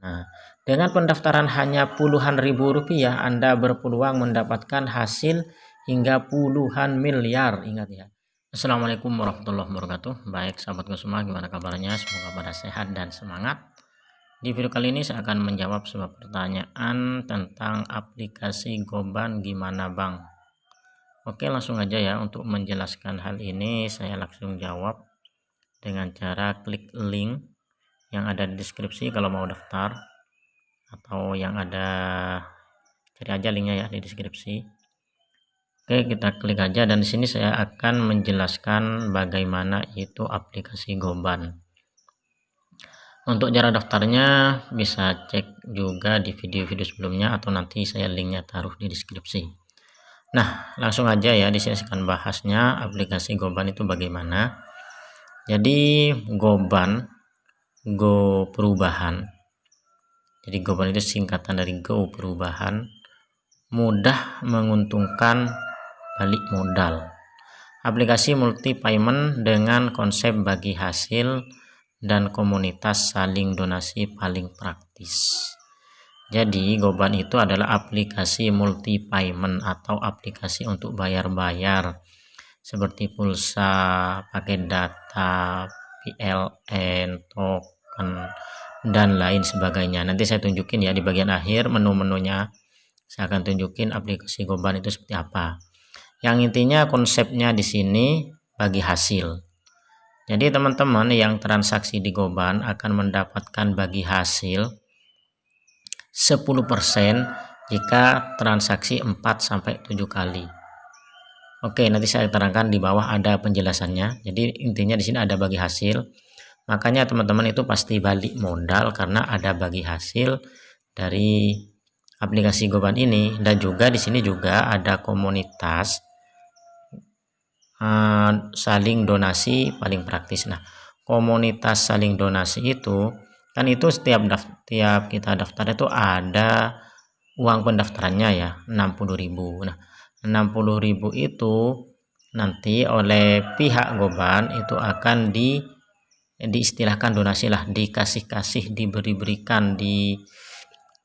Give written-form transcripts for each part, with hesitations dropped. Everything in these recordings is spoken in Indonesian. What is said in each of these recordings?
Nah, dengan pendaftaran hanya puluhan ribu rupiah, Anda berpeluang mendapatkan hasil hingga puluhan miliar. Ingat ya. Assalamualaikum warahmatullahi wabarakatuh. Baik sahabatku semua, gimana kabarnya? Semoga pada sehat dan semangat. Di video kali ini saya akan menjawab sebuah pertanyaan tentang aplikasi Goban gimana Bang. Oke, langsung aja ya. Untuk menjelaskan hal ini saya langsung jawab dengan cara klik link yang ada di deskripsi kalau mau daftar, atau yang ada, cari aja linknya ya di deskripsi. Oke, kita klik aja dan di sini saya akan menjelaskan bagaimana itu aplikasi Goban. Untuk cara daftarnya bisa cek juga di video-video sebelumnya atau nanti saya linknya taruh di deskripsi. Nah, langsung aja ya, di sini saya akan bahasnya aplikasi Goban itu bagaimana. Jadi Goban, Go perubahan. Jadi Goban itu singkatan dari Go perubahan, mudah menguntungkan balik modal. Aplikasi multi payment dengan konsep bagi hasil dan komunitas saling donasi paling praktis. Jadi Goban itu adalah aplikasi multi payment atau aplikasi untuk bayar-bayar seperti pulsa, paket data, PLN, token, dan lain sebagainya. Nanti saya tunjukin ya di bagian akhir menu-menunya. Saya akan tunjukin aplikasi Goban itu seperti apa. Yang intinya konsepnya di sini bagi hasil. Jadi teman-teman yang transaksi di Goban akan mendapatkan bagi hasil 10% jika transaksi 4-7 kali. Oke, nanti saya terangkan di bawah ada penjelasannya. Jadi intinya di sini ada bagi hasil. Makanya teman-teman itu pasti balik modal karena ada bagi hasil dari aplikasi Goban ini. Dan juga di sini juga ada komunitas saling donasi paling praktis. Nah, komunitas saling donasi itu kan itu setiap kita daftar itu ada uang pendaftarannya ya, 60.000. Nah, 60.000 itu nanti oleh pihak Goban itu akan diistilahkan donasi lah, dikasih diberikan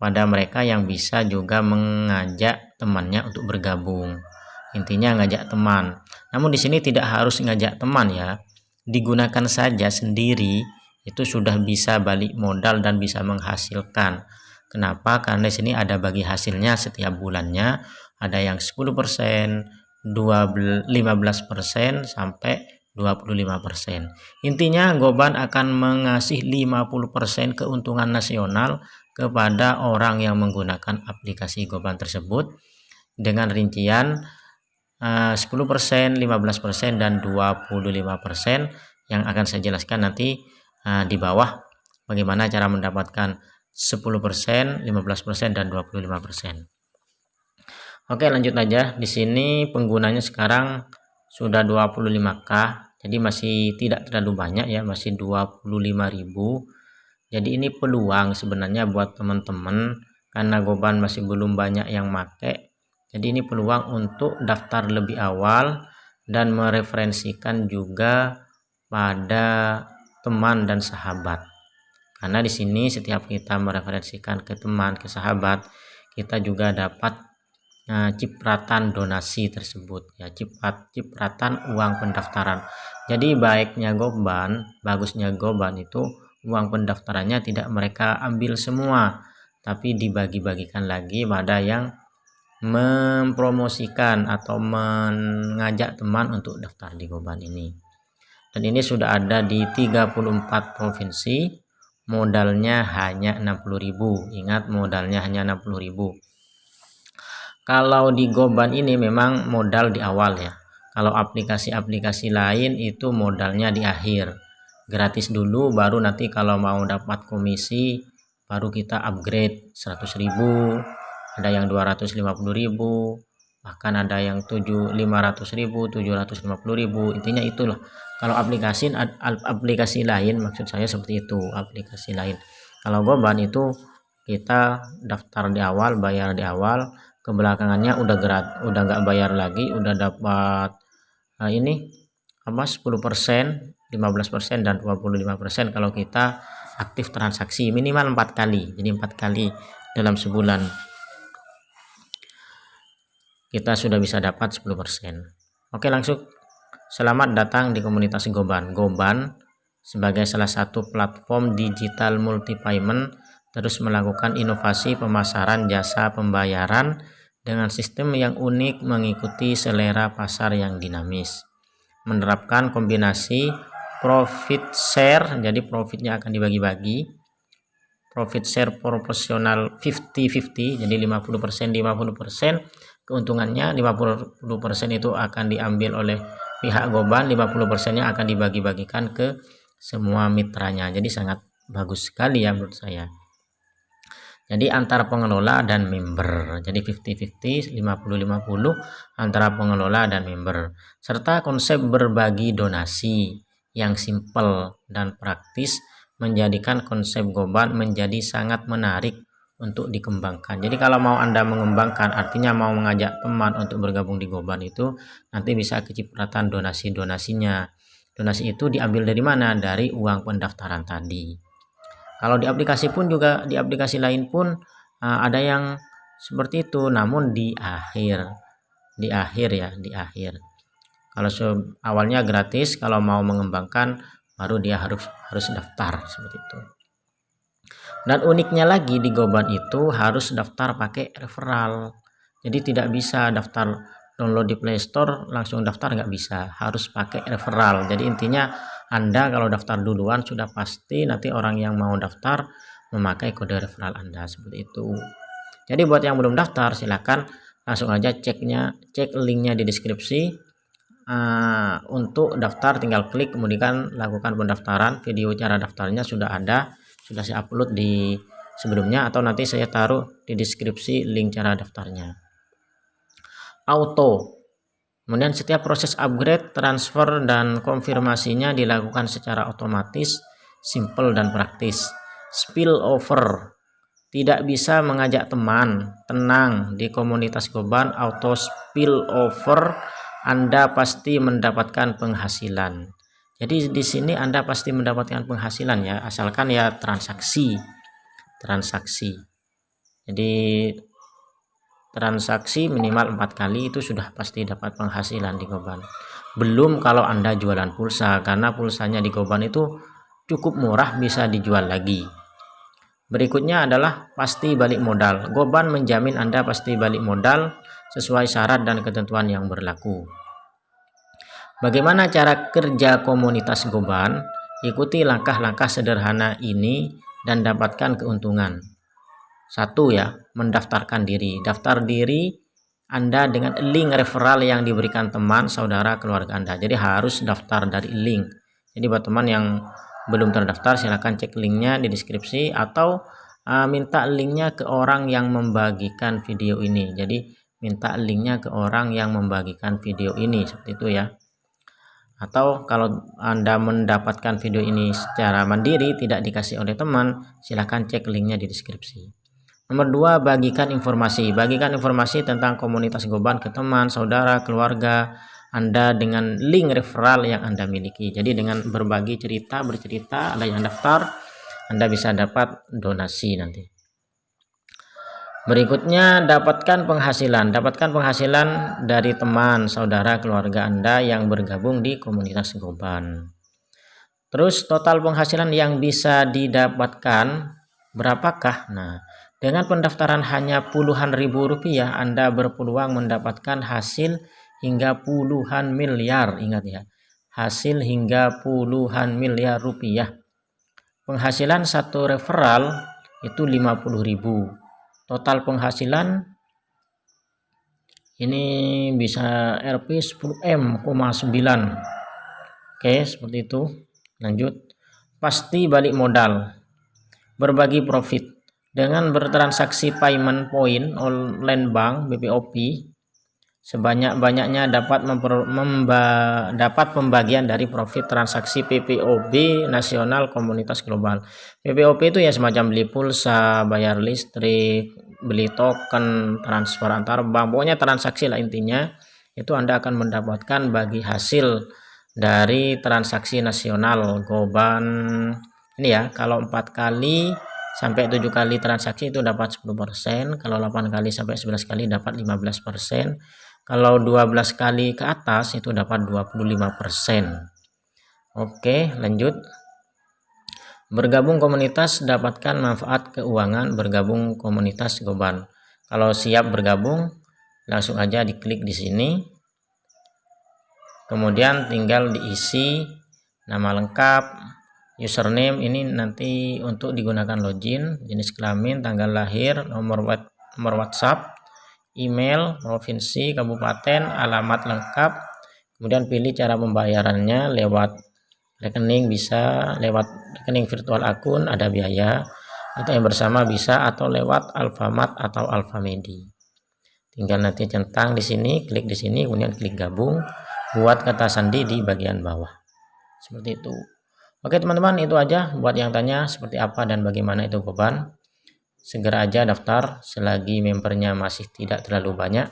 pada mereka yang bisa juga mengajak temannya untuk bergabung. Intinya ngajak teman. Namun di sini tidak harus ngajak teman ya. Digunakan saja sendiri itu sudah bisa balik modal dan bisa menghasilkan. Kenapa? Karena di sini ada bagi hasilnya setiap bulannya. Ada yang 10%, 15% sampai 25%. Intinya Goban akan mengasih 50% keuntungan nasional kepada orang yang menggunakan aplikasi Goban tersebut dengan rincian 10%, 15%, dan 25% yang akan saya jelaskan nanti di bawah bagaimana cara mendapatkan 10%, 15%, dan 25%. Oke, lanjut aja. Di sini penggunanya sekarang sudah 25k, jadi masih tidak terlalu banyak ya, masih 25.000. Jadi ini peluang sebenarnya buat teman-teman karena Goban masih belum banyak yang make. Jadi ini peluang untuk daftar lebih awal dan mereferensikan juga pada teman dan sahabat. Karena di sini setiap kita mereferensikan ke teman, ke sahabat, kita juga dapat cipratan donasi tersebut ya, cipratan uang pendaftaran. Jadi baiknya Goban, bagusnya Goban itu uang pendaftarannya tidak mereka ambil semua, tapi dibagi-bagikan lagi pada yang mempromosikan atau mengajak teman untuk daftar di Goban ini. Dan ini sudah ada di 34 provinsi, modalnya hanya 60.000. Ingat, modalnya hanya 60.000. Kalau di Goban ini memang modal di awal ya. Kalau aplikasi-aplikasi lain itu modalnya di akhir. Gratis dulu, baru nanti kalau mau dapat komisi baru kita upgrade 100.000. Ada yang 250.000, bahkan ada yang 500.000, 750.000. Intinya itulah. Kalau aplikasi lain, maksud saya seperti itu, aplikasi lain. Kalau Goban itu kita daftar di awal, bayar di awal, kebelakangannya udah nggak bayar lagi, udah dapat 10%, 15%, dan 25% kalau kita aktif transaksi minimal 4 kali. Jadi 4 kali dalam sebulan kita sudah bisa dapat 10%. Oke, langsung selamat datang di komunitas Goban. Goban sebagai salah satu platform digital multi payment terus melakukan inovasi pemasaran jasa pembayaran dengan sistem yang unik mengikuti selera pasar yang dinamis. Menerapkan kombinasi profit share, jadi profitnya akan dibagi-bagi. Profit share proporsional 50-50, jadi 50% 50%. Keuntungannya 50% itu akan diambil oleh pihak Goban, 50%-nya akan dibagi-bagikan ke semua mitranya. Jadi sangat bagus sekali ya menurut saya. Jadi antara pengelola dan member, jadi 50-50, 50-50 antara pengelola dan member, serta konsep berbagi donasi yang simple dan praktis menjadikan konsep Goban menjadi sangat menarik untuk dikembangkan. Jadi kalau mau Anda mengembangkan, artinya mau mengajak teman untuk bergabung di Goban itu, nanti bisa kecipratan donasinya. Donasi itu diambil dari mana? Dari uang pendaftaran tadi. Kalau di aplikasi pun juga, di aplikasi lain pun ada yang seperti itu, namun di akhir ya. Kalau awalnya gratis, kalau mau mengembangkan baru dia harus daftar seperti itu. Dan uniknya lagi di Goban itu harus daftar pakai referral. Jadi tidak bisa daftar download di Play Store langsung daftar, nggak bisa, harus pakai referral. Jadi intinya Anda kalau daftar duluan sudah pasti nanti orang yang mau daftar memakai kode referral Anda seperti itu. Jadi buat yang belum daftar silakan langsung aja cek linknya di deskripsi. Untuk daftar tinggal klik kemudian lakukan pendaftaran. Video cara daftarnya sudah ada, sudah saya upload di sebelumnya, atau nanti saya taruh di deskripsi link cara daftarnya. Auto, kemudian setiap proses upgrade, transfer, dan konfirmasinya dilakukan secara otomatis, simple dan praktis. Spillover, tidak bisa mengajak teman, tenang, di komunitas Goban auto spillover Anda pasti mendapatkan penghasilan. Jadi di sini Anda pasti mendapatkan penghasilan ya, asalkan ya transaksi. Jadi transaksi minimal 4 kali itu sudah pasti dapat penghasilan di Goban. Belum kalau Anda jualan pulsa, karena pulsanya di Goban itu cukup murah, bisa dijual lagi. Berikutnya adalah pasti balik modal. Goban menjamin Anda pasti balik modal sesuai syarat dan ketentuan yang berlaku. Bagaimana cara kerja komunitas Goban? Ikuti langkah-langkah sederhana ini dan dapatkan keuntungan. 1 ya, mendaftarkan diri. Daftar diri Anda dengan link referral yang diberikan teman, saudara, keluarga Anda. Jadi harus daftar dari link. Jadi buat teman yang belum terdaftar silahkan cek linknya di deskripsi, atau minta linknya ke orang yang membagikan video ini. Jadi minta linknya ke orang yang membagikan video ini seperti itu ya. Atau kalau Anda mendapatkan video ini secara mandiri tidak dikasih oleh teman, silahkan cek linknya di deskripsi. Nomor 2, bagikan informasi. Bagikan informasi tentang komunitas Goban ke teman, saudara, keluarga Anda dengan link referral yang Anda miliki. Jadi dengan berbagi bercerita, ada yang daftar, Anda bisa dapat donasi nanti. Berikutnya, dapatkan penghasilan. Dapatkan penghasilan dari teman, saudara, keluarga Anda yang bergabung di komunitas Goban. Terus total penghasilan yang bisa didapatkan berapakah? Nah, dengan pendaftaran hanya puluhan ribu rupiah, Anda berpeluang mendapatkan hasil hingga puluhan miliar. Ingat ya, hasil hingga puluhan miliar rupiah. Penghasilan 1 referral itu 50.000. Total penghasilan ini bisa Rp 10M,9. Oke, seperti itu. Lanjut, pasti balik modal. Berbagi profit. Dengan bertransaksi payment point online bank BPOP, sebanyak-banyaknya dapat pembagian dari profit transaksi PPOB nasional komunitas global. PPOB itu ya semacam beli pulsa, bayar listrik, beli token, transfer antar bank, pokoknya transaksi lah intinya. Itu Anda akan mendapatkan bagi hasil dari transaksi nasional Goban Ini ya, kalau 4 kali sampai 7 kali transaksi itu dapat 10%, kalau 8 kali sampai 11 kali dapat 15%, kalau 12 kali ke atas itu dapat 25%. Oke, lanjut. Bergabung komunitas, dapatkan manfaat keuangan bergabung komunitas Goban. Kalau siap bergabung, langsung aja diklik di sini. Kemudian tinggal diisi nama lengkap, username ini nanti untuk digunakan login, jenis kelamin, tanggal lahir, nomor WhatsApp, email, provinsi, kabupaten, alamat lengkap. Kemudian pilih cara pembayarannya, lewat rekening bisa, lewat rekening virtual akun ada biaya, atau yang bersama bisa, atau lewat Alfamart atau Alfamedi. Tinggal nanti centang di sini, klik di sini, kemudian klik gabung, buat kata sandi di bagian bawah. Seperti itu. Oke teman-teman, itu aja buat yang tanya seperti apa dan bagaimana itu Goban. Segera aja daftar selagi membernya masih tidak terlalu banyak,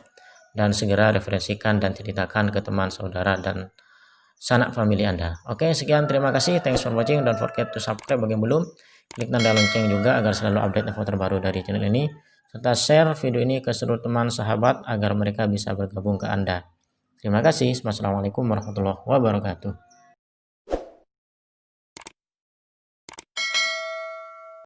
dan segera referensikan dan ceritakan ke teman saudara dan sanak famili Anda. Oke, sekian, terima kasih, thanks for watching, don't forget to subscribe bagi yang belum, klik tanda lonceng juga agar selalu update info terbaru dari channel ini, serta share video ini ke seluruh teman sahabat agar mereka bisa bergabung ke Anda. Terima kasih. Wassalamualaikum warahmatullahi wabarakatuh.